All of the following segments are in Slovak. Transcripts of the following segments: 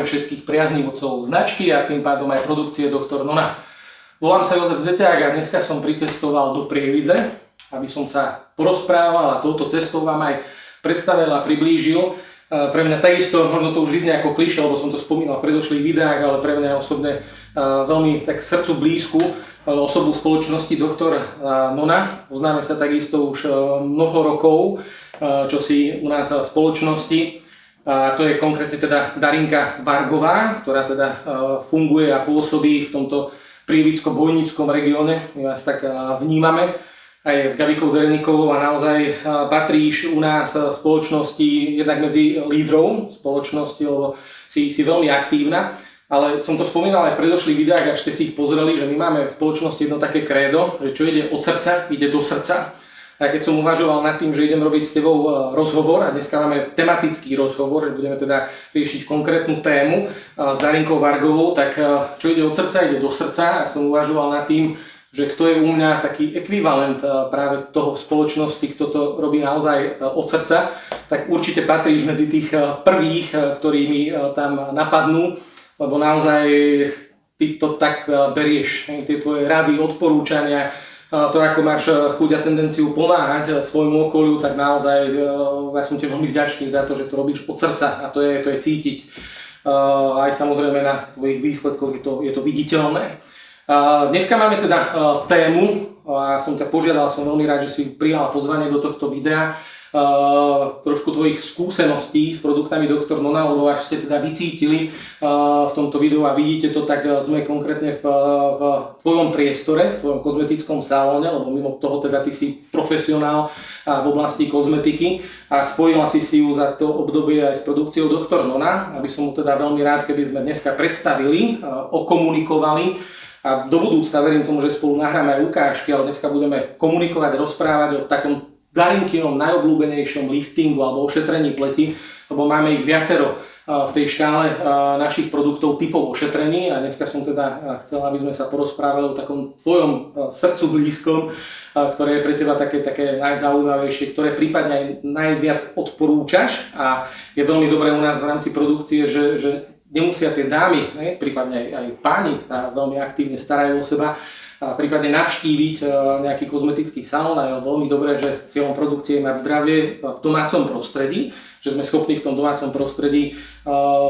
všetkých priaznivcov značky a tým pádom aj produkcie Dr. Nona. Volám sa Jozef Zeťák a dneska som pricestoval do Prievidze, aby som sa porozprával a touto cestou vám aj predstavil a priblížil. Pre mňa takisto, možno to už vyznie ako klišé, lebo som to spomínal v predošlých videách, ale pre mňa osobne veľmi tak srdcu blízku osobu spoločnosti Dr. Nona. Poznáme sa takisto už mnoho rokov, čo si u nás v spoločnosti. A to je konkrétne teda Darinka Vargová, ktorá teda funguje a pôsobí v tomto prievicko-bojnickom regióne. My vás tak vnímame aj s Gabikou Derenikovou a naozaj patríš u nás v spoločnosti jednak medzi lídrov spoločnosti, lebo si veľmi aktívna. Ale som to spomínal aj v predošlých videách, ak ste si ich pozreli, že my máme v spoločnosti jedno také krédo, že čo ide od srdca, ide do srdca. A keď som uvažoval nad tým, že idem robiť s tebou rozhovor a dneska máme tematický rozhovor, že budeme teda riešiť konkrétnu tému s Darinkou Vargovou, tak čo ide od srdca, ide do srdca. A som uvažoval nad tým, že kto je u mňa taký ekvivalent práve toho v spoločnosti, kto to robí naozaj od srdca, tak určite patríš medzi tých prvých, ktorí mi tam napadnú, lebo naozaj ty to tak berieš, tie tvoje rady, odporúčania, to, ako máš chuť a tendenciu pomáhať svojmu okoliu, tak naozaj ja som ti veľmi vďačný za to, že to robíš od srdca a to je cítiť. Aj samozrejme na tvojich výsledkoch je to viditeľné. Dneska máme teda tému a som ťa požiadal, som veľmi rád, že si prijala pozvanie do tohto videa. Trošku tvojich skúseností s produktami Dr. Nona, lebo až ste teda vycítili v tomto videu a vidíte to, tak sme konkrétne v tvojom priestore, v tvojom kozmetickom salóne, lebo mimo toho teda ty si profesionál v oblasti kozmetiky a spojila si ju za to obdobie aj s produkciou Dr. Nona, aby som mu teda veľmi rád, keby sme dneska predstavili, okomunikovali. A do budúcna verím tomu, že spolu nahráme aj ukážky, ale dneska budeme komunikovať, rozprávať o takom Darinkinom najobľúbenejšom liftingu alebo ošetrení pleti, lebo máme ich viacero v tej škále našich produktov typov ošetrení a dneska som teda chcel, aby sme sa porozprávali o takom tvojom srdcu blízkom, ktoré je pre teba také najzaujímavejšie, ktoré prípadne aj najviac odporúčaš a je veľmi dobré u nás v rámci produkcie, že nemusia tie dámy, prípadne aj páni sa veľmi aktívne starajú o seba, a prípadne navštíviť nejaký kozmetický salón a je veľmi dobré, že cieľom produkcie je mať zdravie v domácom prostredí, že sme schopní v tom domácom prostredí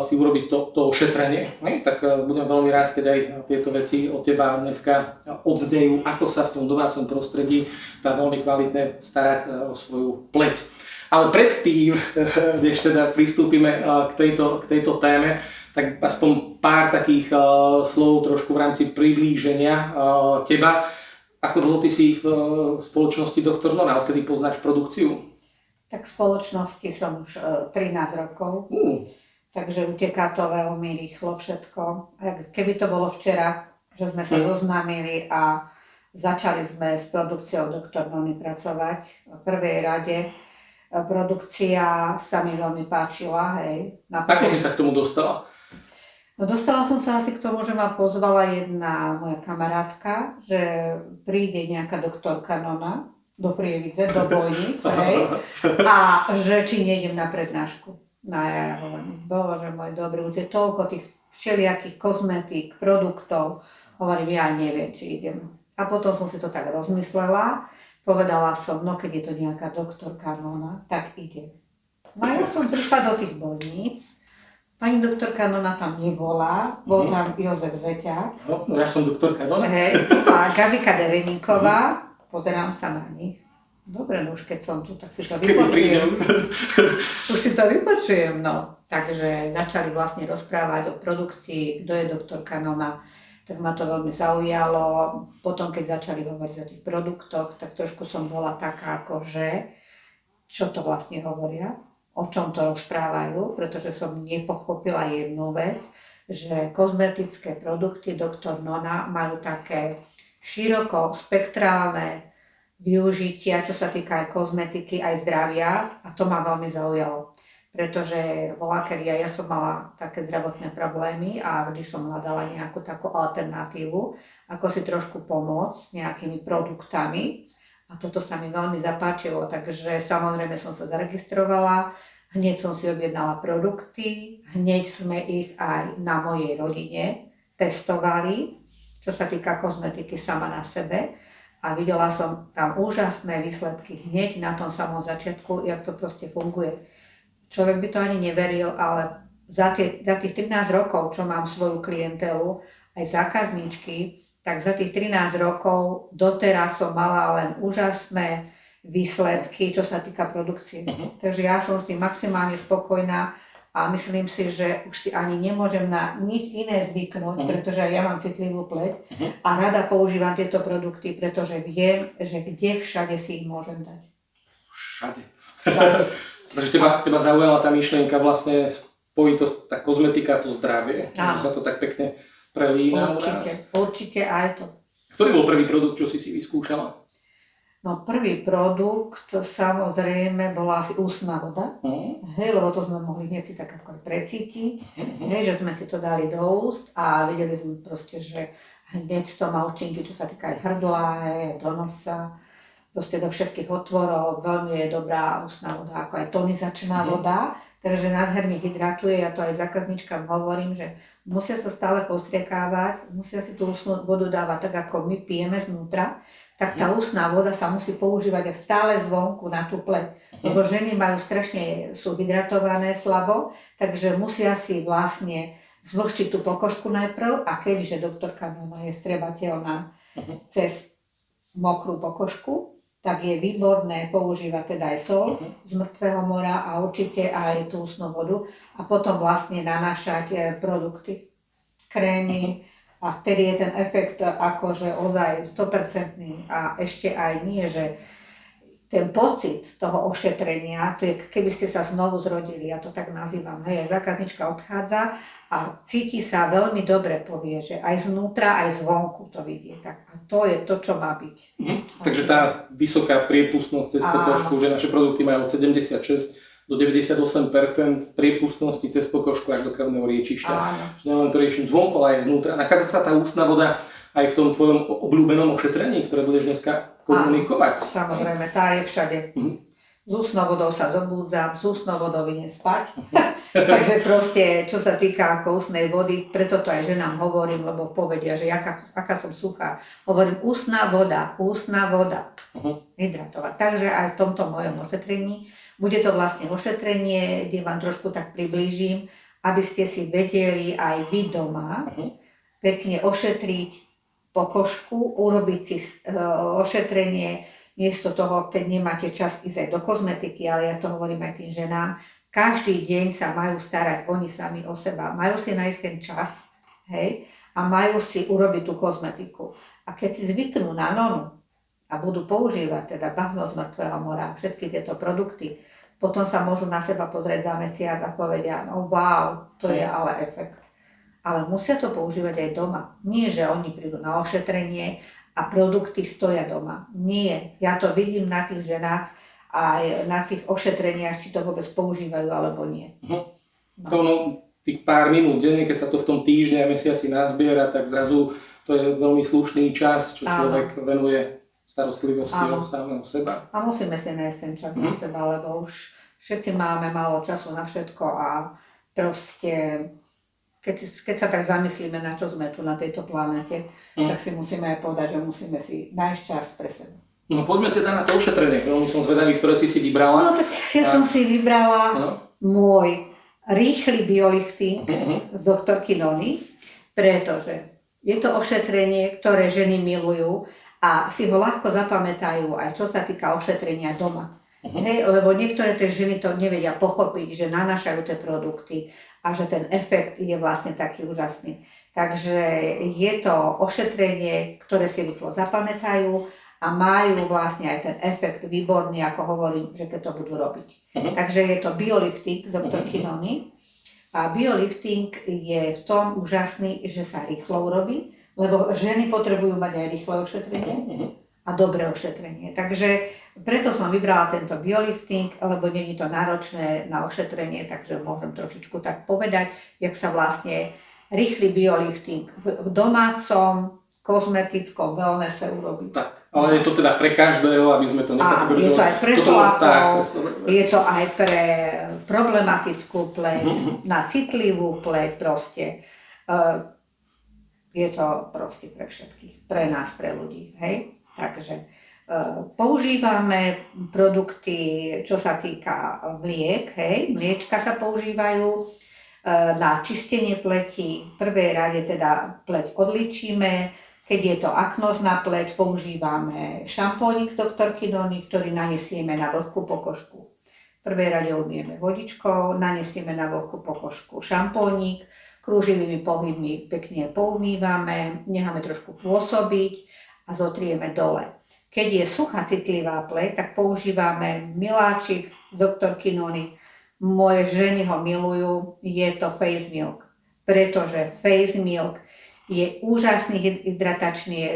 si urobiť to ošetrenie. Tak budem veľmi rád, keď aj tieto veci od teba dneska odzdejú, ako sa v tom domácom prostredí dá veľmi kvalitne starať o svoju pleť. Ale predtým, než teda pristúpime k tejto téme, tak aspoň pár takých slov trošku v rámci priblíženia teba. Ako dlho ty si v spoločnosti Dr. Nona, odkedy poznáš produkciu? Tak v spoločnosti som už 13 rokov, takže uteká to veľmi rýchlo všetko. Keby to bolo včera, že sme sa zoznámili a začali sme s produkciou Dr. Nony pracovať v prvej rade, produkcia sa mi veľmi páčila, hej. Ako si sa k tomu dostala? No dostala som sa asi k tomu, že ma pozvala jedna moja kamarátka, že príde nejaká doktorka Nona do Prievidze, do Bojnic, hej, a že či nejdem na prednášku. No ja hovorím, bože môj dobrý, už je toľko tých všelijakých kozmetík, produktov, hovorím, ja neviem, či idem. A potom som si to tak rozmyslela, povedala som, no keď je to nejaká doktorka Nona, tak idem. No a ja som prišla do tých Bojníc. Pani doktorka Nona tam nebola, bol tam Jozef Zeťák. No, ja som doktorka Nona. Hej, a Gabika Dereniková, pozerám sa na nich. Dobre, no už keď som tu, tak si to vypočujem. Už si to vypočujem, no. Takže začali vlastne rozprávať o produkcii, kto je doktorka Nona. Tak ma to veľmi zaujalo. Potom, keď začali hovoriť o tých produktoch, tak trošku som bola taká ako, že čo to vlastne hovoria, o čom to rozprávajú, pretože som nepochopila jednu vec, že kozmetické produkty Dr. Nona majú také široko spektrálne využitia, čo sa týka aj kozmetiky, aj zdravia a to ma veľmi zaujalo. Pretože voľakedy ja som mala také zdravotné problémy a vždy som hľadala nejakú takú alternatívu, ako si trošku pomôcť nejakými produktami. A toto sa mi veľmi zapáčilo, takže samozrejme som sa zaregistrovala hneď som si objednala produkty, hneď sme ich aj na mojej rodine testovali, čo sa týka kozmetiky sama na sebe. A videla som tam úžasné výsledky hneď na tom samom začiatku, jak to proste funguje. Človek by to ani neveril, ale za tých 13 rokov, čo mám svoju klientelu, aj zákazníčky, tak za tých 13 rokov doteraz som mala len úžasné výsledky, čo sa týka produkcie. Takže ja som s tým maximálne spokojná a myslím si, že už si ani nemôžem na nič iné zvyknúť, pretože ja mám citlivú pleť a rada používam tieto produkty, pretože viem, že kde všade si ich môžem dať. Všade. Všade. Takže teba zaujala tá myšlienka vlastne spojitosť, tá kozmetika, to zdravie, že sa to tak pekne prelína. Určite aj to. Ktorý bol prvý produkt, čo si vyskúšala? No prvý produkt, samozrejme, bola asi ústna voda, hej, lebo to sme mohli hneď si tak ako aj precítiť, hej, že sme si to dali do úst a videli sme proste, že hneď to má účinky, čo sa týka aj hrdla, hej, do nosa, proste do všetkých otvorov, veľmi je dobrá ústna voda, ako aj tonizačná voda, takže nádherne hydratuje, ja to aj zákazníčkam hovorím, že musia sa stále postriekávať, musia si tú ústnu vodu dávať tak, ako my pijeme znútra, tak tá ústna voda sa musí používať aj stále zvonku na tú pleť. Lebo ženy sú hydratované slabo, takže musia si vlastne zvlhčiť tú pokožku najprv a keďže doktorka Nona je striebateľná cez mokrú pokožku, tak je výborné používať teda aj sol z mŕtvého mora a určite aj tú ústnu vodu a potom vlastne nanášať produkty, krémy, a vtedy je ten efekt akože ozaj 100% a ešte aj nie, že ten pocit toho ošetrenia, to je keby ste sa znovu zrodili, ja to tak nazývam, hej, zákaznička odchádza a cíti sa veľmi dobre, povie, že aj znútra, aj zvonku to vidie. Tak, a to je to, čo má byť. Takže tá vysoká priepustnosť cez pokožku, že naše produkty majú od 76 do 98% priepustnosti cez pokožku až do krvného riečišťa. Čiže len to riešim zvonko, ale aj znútra. Nachádza sa tá ústna voda aj v tom tvojom obľúbenom ošetrení, ktoré budeš dneska komunikovať? Samozrejme, tá je všade. S ústnou vodou sa zobúdzam, s ústnou vodou idem spať. Takže proste, čo sa týka ako ústnej vody, preto to aj ženám hovorím, lebo povedia, že aká som suchá. Hovorím ústna voda, hydratovať. Takže aj v tomto mojom ošetrení bude to vlastne ošetrenie, kde vám trošku tak priblížim, aby ste si vedeli aj vy doma pekne ošetriť pokožku, urobiť si ošetrenie, miesto toho, keď nemáte čas ísť aj do kozmetiky, ale ja to hovorím aj tým ženám, každý deň sa majú starať oni sami o seba, majú si nájsť ten čas, hej, a majú si urobiť tú kozmetiku. A keď si zvyknú na Nonu a budú používať teda bahno z mŕtvého mora, všetky tieto produkty, potom sa môžu na seba pozrieť za mesiac a povedia, no wow, to je ale efekt. Ale musia to používať aj doma. Nie, že oni prídu na ošetrenie a produkty stoja doma. Nie, ja to vidím na tých ženách aj na tých ošetreniach, či to vôbec používajú alebo nie. No. Tých pár minút denne, keď sa to v tom týždni a mesiaci nazbiera, tak zrazu to je veľmi slušný čas, čo človek venuje starostlivosti o samého seba. A musíme si nájsť ten čas na seba, lebo už všetci máme málo času na všetko a proste, keď sa tak zamyslíme, na čo sme tu na tejto planete, tak si musíme aj povedať, že musíme si nájsť čas pre seba. No poďme teda na to ošetrenie, veľmi som zvedavý, ktoré si vybrala. No tak ja som si vybrala môj rýchly biolifting z doktorky Nony, pretože je to ošetrenie, ktoré ženy milujú a si ho ľahko zapamätajú aj čo sa týka ošetrenia doma. Hej, lebo niektoré tie ženy to nevedia pochopiť, že nanášajú tie produkty a že ten efekt je vlastne taký úžasný. Takže je to ošetrenie, ktoré si rýchlo zapamätajú a majú vlastne aj ten efekt výborný, ako hovorím, že keď to budú robiť. Takže je to biolifting z doktorky Nony. A biolifting je v tom úžasný, že sa rýchlo urobí, lebo ženy potrebujú mať aj rýchle ošetrenie a dobré ošetrenie. Takže preto som vybrala tento biolifting, lebo nie je to náročné na ošetrenie, takže môžem trošičku tak povedať, jak sa vlastne rýchly biolifting v domácom kozmetickom wellnesse urobí. Tak, ale je to teda pre každého, aby sme to nekategorizovali. Je to aj pre chlapov, je to aj pre problematickú pleť, na citlivú pleť proste. Je to proste pre všetkých, pre nás, pre ľudí, hej. Takže používame produkty, čo sa týka mliek, hej, mliečka sa používajú na čistenie pleti. V prvej rade teda pleť odličíme, keď je to aknózna pleť, používame šampónik doktorky Nony, ktorý nanesieme na vlhkú pokožku. V prvej rade umieme vodičkou, nanesieme na vlhkú pokožku šampónik, krúživými pohybmi pekne poumývame, necháme trošku pôsobiť a zotrieme dole. Keď je suchá citlivá pleť, tak používame miláčik doktorky Nony. Moje ženy ho milujú, je to Face Milk, pretože Face Milk je úžasné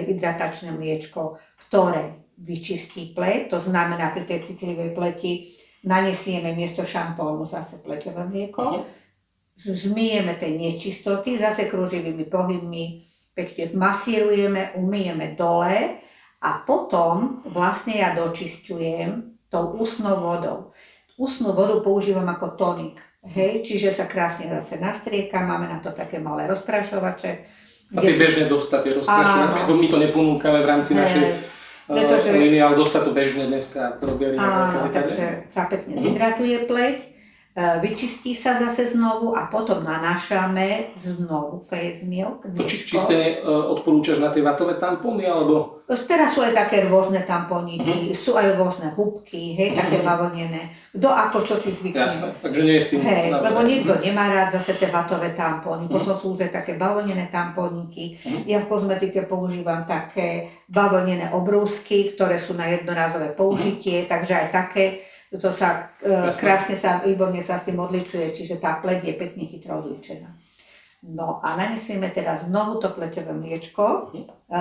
hydratačné mliečko, ktoré vyčistí pleť, to znamená pri tej citlivej pleti nanesieme miesto šampónu zase pleťové mlieko, zmyjeme tej nečistoty, zase krúživými pohybmi pekne vmasírujeme, umyjeme dole a potom vlastne ja dočisťujem tou ústnou vodou. Ústnu vodu používam ako tonik, hej, čiže sa krásne zase nastriekam, máme na to také malé rozprašovače. A ty bežne dostať tie rozprašovače, my to neponúkame v rámci našej línie, ale dostať to bežne dneska v drogerii. Áno, takže sa pekne zhydratuje pleť, vyčistí sa zase znovu a potom nanášame znovu Face Milk. Čistenie odporúčaš na tie vatové tampóny, alebo? Teraz sú aj také rôzne tampóniky, sú aj rôzne húbky, hej, také bavlnené. Kto ako čo si zvykne. Jasné, takže nie je s tým. Hej, lebo niekto nemá rád zase tie vatové tampóny, potom sú už aj také bavlnené tampóniky. Ja v kozmetike používam také bavlnené obrúsky, ktoré sú na jednorázové použitie, takže aj také. To sa krásne výborne sa s tým odličuje, čiže tá pleť je pekne chytro odličená. No a nanesieme teda znovu to pleťové mliečko,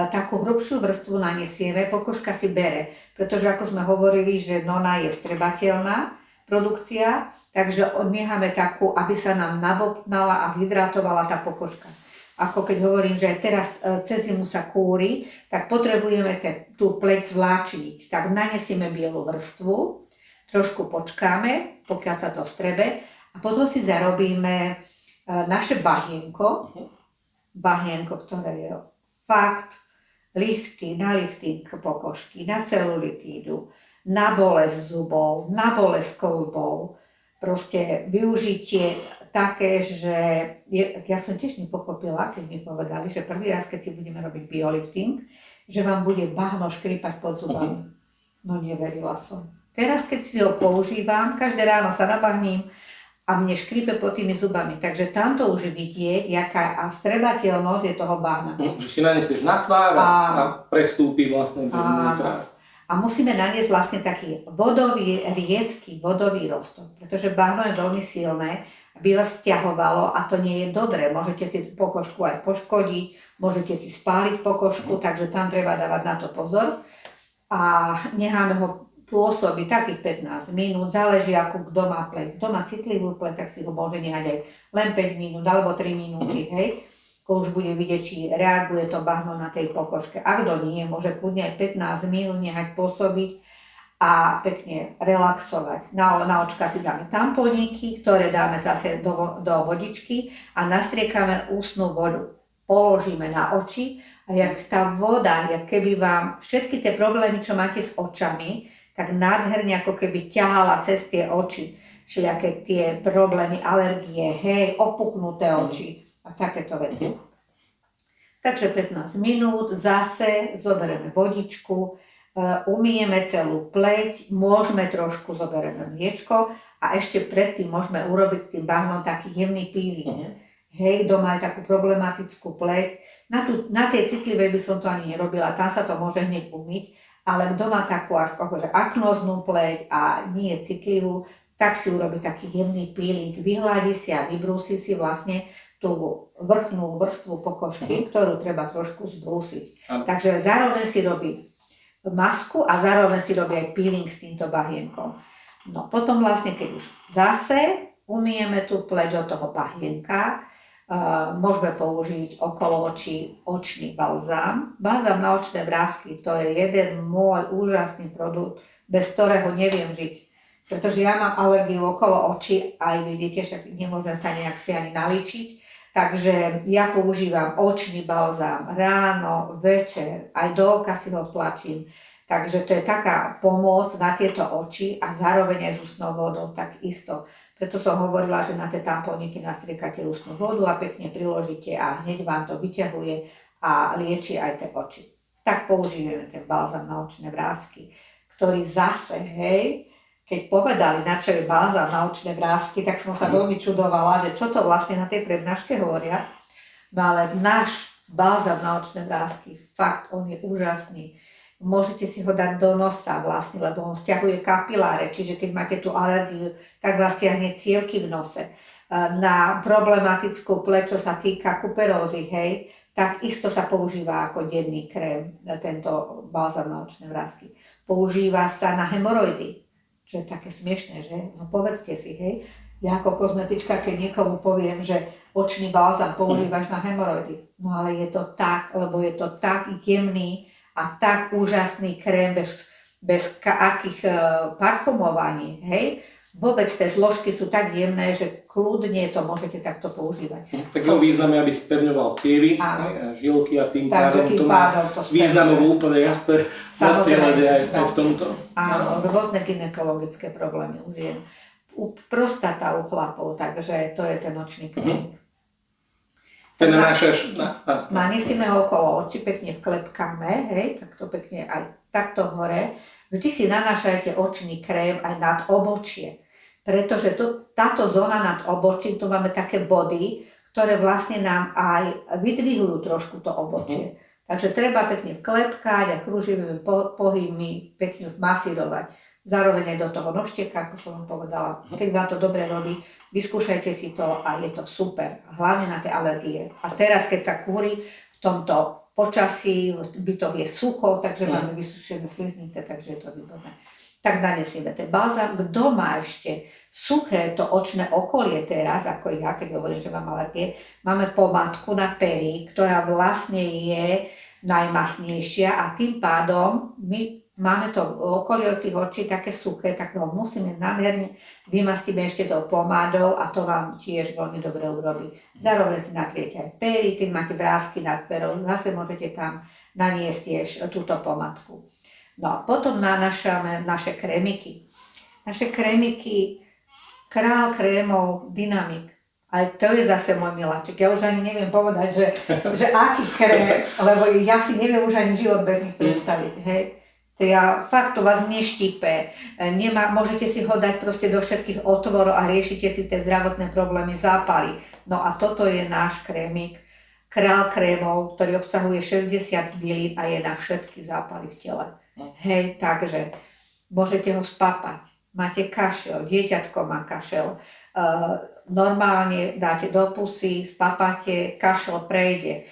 takú hrubšiu vrstvu nanesieme, pokožka si bere, pretože ako sme hovorili, že Nona je vstrebateľná produkcia, takže necháme takú, aby sa nám nabobtnala a zhydratovala tá pokožka. Ako keď hovorím, že aj teraz cez zimu sa kúri, tak potrebujeme tú pleť zvláčniť, tak nanesieme bielu vrstvu, trošku počkáme, pokiaľ sa to strebe a potom si zarobíme naše bahienko, ktoré je fakt na lifting pokožky, na celulitídu, na bolesť zubov, na bolesť kĺbov, proste využitie také, že ja som tiež nepochopila, keď mi povedali, že prvý raz, keď si budeme robiť biolifting, že vám bude bahno škripať pod zubami. No neverila som. Teraz, keď si ho používam, každé ráno sa nabahním a mne škripe pod tými zubami. Takže tamto už vidieť, jaká vstrebateľnosť je toho bahna. Že si nanesieš na tvár a prestúpi vlastne do vnútra. A musíme naniesť vlastne taký riedky vodový roztok, pretože bahno je veľmi silné, aby vás stiahovalo a to nie je dobré. Môžete si pokožku aj poškodiť, môžete si spáliť pokožku, takže tam treba dávať na to pozor. A necháme ho pôsobí takých 15 minút, záleží ako kto má pleť. Kto má citlivú pleť, tak si ho môže nehať aj len 5 minút alebo 3 minúty, hej. Ko už bude vidieť, či reaguje to bahno na tej pokožke. A kto nie, môže kľudne aj 15 minút nehať pôsobiť a pekne relaxovať. Na očka si dáme tampóniky, ktoré dáme zase do vodičky a nastriekame ústnu vodu. Položíme na oči a jak tá voda, jak keby vám všetky tie problémy, čo máte s očami, tak nádherne ako keby ťahala cez tie oči, všelijaké tie problémy, alergie, hej, opuchnuté oči a takéto veci. Takže 15 minút, zase zoberieme vodičku, umyjeme celú pleť, môžeme trošku, zoberieme mliečko a ešte predtým môžeme urobiť s tým bahnom taký jemný peeling. Hej, doma aj takú problematickú pleť. Na tej citlivej by som to ani nerobila, tam sa to môže hneď umyť, ale kto má takú akože aknóznú pleť a nie je citlivú, tak si urobí taký jemný peeling, vyhľadí si a vybrúsi si vlastne tú vrchnú vrstvu pokožky, ktorú treba trošku zbrúsiť. Takže zároveň si robí masku a zároveň si robí aj peeling s týmto bahienkom. No potom vlastne, keď už zase umyjeme tú pleť do toho bahienka, môžeme použiť okolo očí očný balzám. Balzám na očné vrásky, to je jeden môj úžasný produkt, bez ktorého neviem žiť. Pretože ja mám alergiu okolo očí, aj vidíte, však nemôžem sa nejak si ani nalíčiť. Takže ja používam očný balzám ráno, večer, aj do oka si ho tlačím. Takže to je taká pomoc na tieto oči a zároveň aj s ústnou vodou takisto. Preto som hovorila, že na tie tampóniky nastriekate ústnu vodu a pekne priložíte a hneď vám to vyťahuje a lieči aj tie oči. Tak použijeme ten balzám na očné vrásky, ktorý zase, hej, keď povedali, na čo je balzám na očné vrásky, tak som sa veľmi čudovala, že čo to vlastne na tej prednáške hovoria. No ale náš balzám na očné vrásky, fakt, on je úžasný. Môžete si ho dať do nosa vlastne, lebo on stiahuje kapiláre, čiže keď máte tú alergiu, tak vás stiahne cievky v nose. Na problematickú pleť, čo sa týka kuperózy, hej, tak isto sa používa ako denný krém, tento balzám na očné vrásky. Používa sa na hemoroidy. Čo je také smiešné, že? No povedzte si, hej, ja ako kozmetička, keď niekomu poviem, že očný balzám používaš na hemoroidy, no ale je to tak, lebo je to tak jemný a tak úžasný krém bez akých parfumovaní, hej. Vôbec tie zložky sú tak jemné, že kľudne to môžete takto používať. Tak jeho význam je, aby spevňoval cievy, žilky a tým pádom to má významovo úplne jasné zacielenie aj v tomto. Áno, rôzne gynekologické problémy u žien. Prostata u chlapov, takže to je ten nočný krém. Ten nanášaš nanesíme ho okolo očí, pekne vklepkáme, hej, takto pekne aj takto hore. Vždy si nanášajte očný krém aj nad obočie, pretože táto zóna nad obočím, tu máme také body, ktoré vlastne nám aj vydvihujú trošku to obočie. Takže treba pekne vklepkať a kruživými pohybmi pekne vmasírovať. Zároveň aj do toho nožteka, ako som vám povedala. Keď vám to dobre robí, vyskúšajte si to a je to super. Hlavne na tie alergie. A teraz, keď sa kúri v tomto počasí, bytok je sucho, takže máme vysušené sliznice, takže je to výborné. Tak nanesieme ten balzám. Kto má ešte suché to očné okolie teraz, ako ja, keď hovorím, že mám alergie, máme pomádku na pery, ktorá vlastne je najmasnejšia a tým pádom my máme to okolie od tých očí také suché, tak ho musíme nádherne vymastíme ešte tou pomádou a to vám tiež veľmi dobre urobí. Zároveň si nakriete aj pery, keď máte vrásky nad perou, zase môžete tam naniesť tiež túto pomádku. No a potom nanášame naše krémiky. Naše krémiky, král krémov, Dynamic. Aj to je zase môj miláčik. Ja už ani neviem povedať, že aký krém, lebo ja si neviem už ani život bez nich predstaviť, hej. Fakt to vás neštípe, môžete si ho dať proste do všetkých otvorov a riešite si tie zdravotné problémy, zápaly. No a toto je náš krémik, král krémov, ktorý obsahuje 60 bylín a je na všetky zápaly v tele. Hej, takže môžete ho spapať, máte kašel, dieťatko má kašel, normálne dáte do pusy, spapáte, kašel prejde.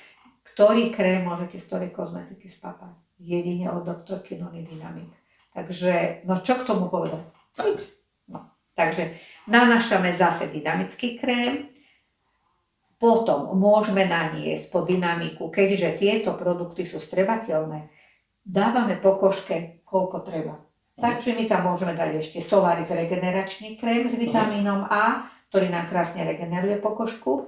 Ktorý krém môžete z ktorej kozmetiky spapať? Jedine od doktorky Nony Dynamic. Takže, no čo k tomu povedať? Nič. No, takže nanášame zase dynamický krém, potom môžeme naniesť po dynamiku, keďže tieto produkty sú strebateľné, dávame po koške, koľko treba. Takže my tam môžeme dať ešte Solaris regeneračný krém s vitamínom A, ktorý nám krásne regeneruje pokožku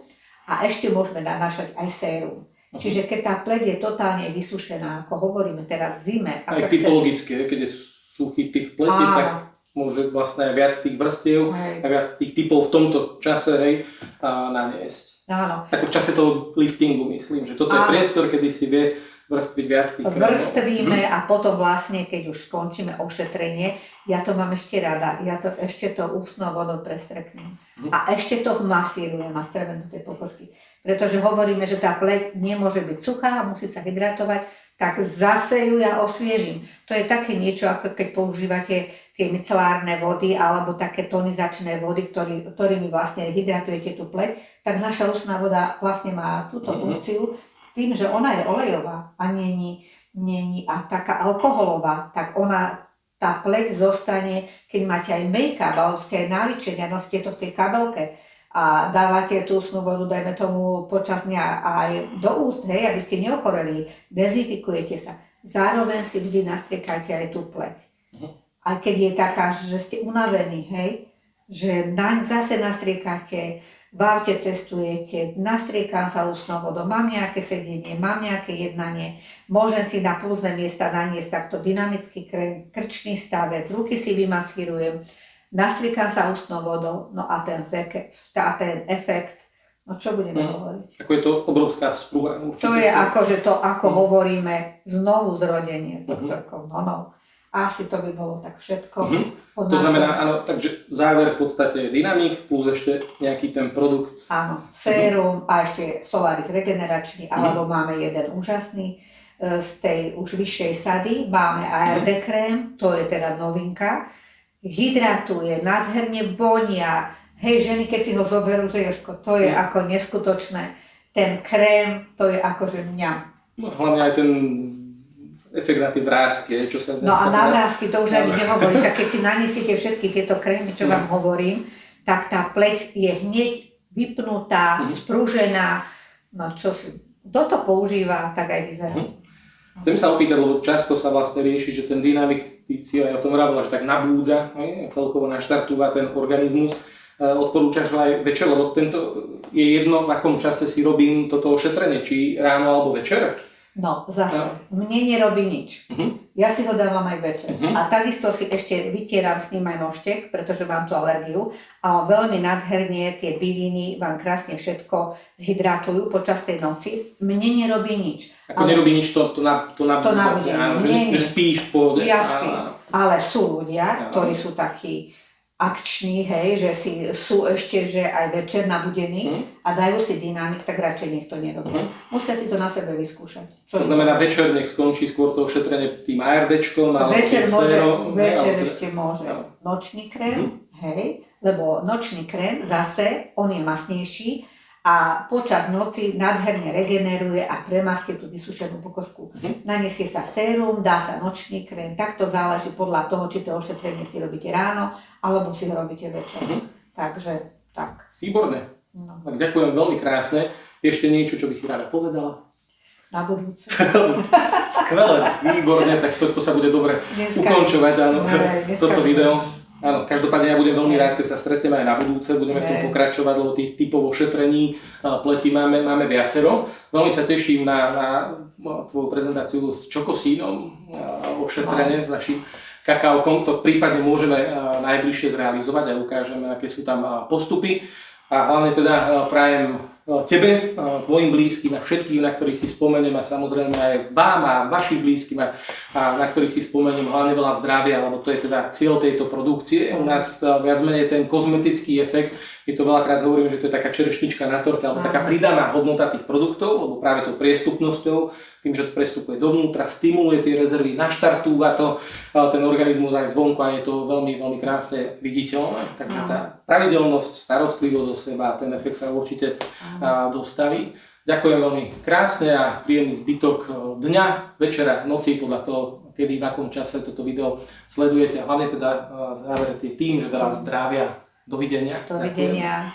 a ešte môžeme nanášať aj sérum. Čiže keď tá pleť je totálne vysušená, ako hovoríme teraz v zime. Aj typologicky, keď je suchý typ pleti, tak môže vlastne aj viac tých vrstiev, aj viac tých typov v tomto čase naniesť. Áno. Ako v čase toho liftingu myslím, že toto je priestor, kedy si vie vrstviť viac tých krémov. Vrstvíme a potom vlastne, keď už skončíme ošetrenie, ja to mám ešte rada, ja to ešte to ústnou vodou prestreknem. A ešte to vmasírujem na strevenú tej pokožky. Pretože hovoríme, že tá pleť nemôže byť suchá, musí sa hydratovať, tak zase ju ja osviežim. To je také niečo, ako keď používate tie micelárne vody alebo také tonizačné vody, ktorými vlastne hydratujete tú pleť, tak naša ústna voda vlastne má túto funkciu, tým, že ona je olejová a nie taká alkoholová, tak tá pleť zostane, keď máte aj make-up, alebo ste aj na ličenie, nosíte to v tej kabelke, a dávate tú ústnu vodu, dajme tomu počas dňa aj do úst, hej, aby ste neochoreli, dezinfikujete sa. Zároveň si vždy nastriekajte aj tú pleť. aj keď je taká, že ste unavení, hej, že zase nastriekate, v aute cestujete, nastriekam sa ústnou vodou, mám nejaké sedenie, mám nejaké jednanie, môžem si na pulzné miesta naniesť takto dynamický krém, krčný stavec, ruky si vymasírujem, nastriekam sa ústnou vodou, no a ten efekt, no čo budeme hovoriť? Ako je to obrovská sprúha. To je akože to, ako hovoríme, znovu zrodenie s doktorkou Nonou. Asi to by bolo tak všetko. To znamená, áno, takže záver v podstate dynamik plus ešte nejaký ten produkt. Áno, sérum a ešte Solaris regeneračný, alebo máme jeden úžasný z tej už vyššej sady, máme ARD krém, to je teda novinka, hydratuje, nádherne vonia, hej, ženy keď si ho zoberú, že Jožko, to je ako neskutočné, ten krém, to je akože mňam. No hlavne aj ten efekt na tie vrásky, čo sa... No a na vrásky to už ani nehovoríš, a keď si naniesiete všetky tieto krémy, čo vám hovorím, tak tá pleť je hneď vypnutá, sprúžená, no čo si, kto to používa, tak aj vyzerá. Chcem sa opýtať, lebo často sa vlastne rieši, že ten dynamik, ty si aj o tom hovorila, že tak nabúdza, celkovo naštartúva ten organizmus. Odporúčaš ho aj večer, lebo tento je jedno, v akom čase si robím toto ošetrenie, či ráno alebo večer? No, zase, mne nerobí nič. Ja si ho dávam aj večer. A takisto si ešte vytieram s ním aj nožtek, pretože mám tu alergiu. A veľmi nádherne tie byliny vám krásne všetko zhydratujú počas tej noci. Mne nerobí nič. Ako nerobí nič to nabúdanie, že spíš po... Ja spím. Ale sú ľudia, ktorí sú takí akční, hej, že sú ešte, že aj večer nabudení a dajú si dynamik, tak radšej nech to nerobia. Musia si to na sebe vyskúšať. To znamená, večer nech skončí skôr to ošetrenie tým ARDčkom, alebo večer ešte môže nočný krém, hej, lebo nočný krém zase, on je masnejší a počas noci nádherne regeneruje a premastí tú vysušenú pokožku. Naniesie sa sérum, dá sa nočný krém, tak to záleží podľa toho, či to ošetrenie si robíte ráno, alebo si ho robíte večer. Takže tak. Výborné. No. Tak ďakujem veľmi krásne. Ešte niečo, čo by si rada povedala? Na budúce. Skvelé, výborne, tak to sa bude dobre ukončovať, áno, toto video. Áno, každopádne ja budem veľmi rád, keď sa stretneme aj na budúce, budeme v tom pokračovať, lebo tých typov ošetrení pleti máme viacero. Veľmi sa teším na tvoju prezentáciu s čokosínom, ošetrenie s našim kakálkom, to prípadne môžeme najbližšie zrealizovať a ukážeme, aké sú tam postupy. A hlavne teda prajem tebe, tvojim blízkym a všetkým, na ktorých si spomeniem a samozrejme aj vám a vašim blízkym a na ktorých si spomeniem hlavne veľa zdravia, lebo to je teda cieľ tejto produkcie. U nás viac menej ten kozmetický efekt, my to veľakrát hovoríme, že to je taká čerešnička na torte alebo taká pridaná hodnota tých produktov, lebo práve tou priestupnosťou, tým, že to prestupuje dovnútra, stimuluje tie rezervy, naštartúva to ten organizmus aj zvonku a je to veľmi, veľmi krásne viditeľné. Takže tá pravidelnosť, starostlivosť o seba, ten efekt sa určite dostaví. Ďakujem veľmi krásne a príjemný zbytok dňa, večera, noci, podľa toho, kedy, v akom čase toto video sledujete. A hlavne teda závere tým, že veľa zdravia. Dovidenia. Dovidenia.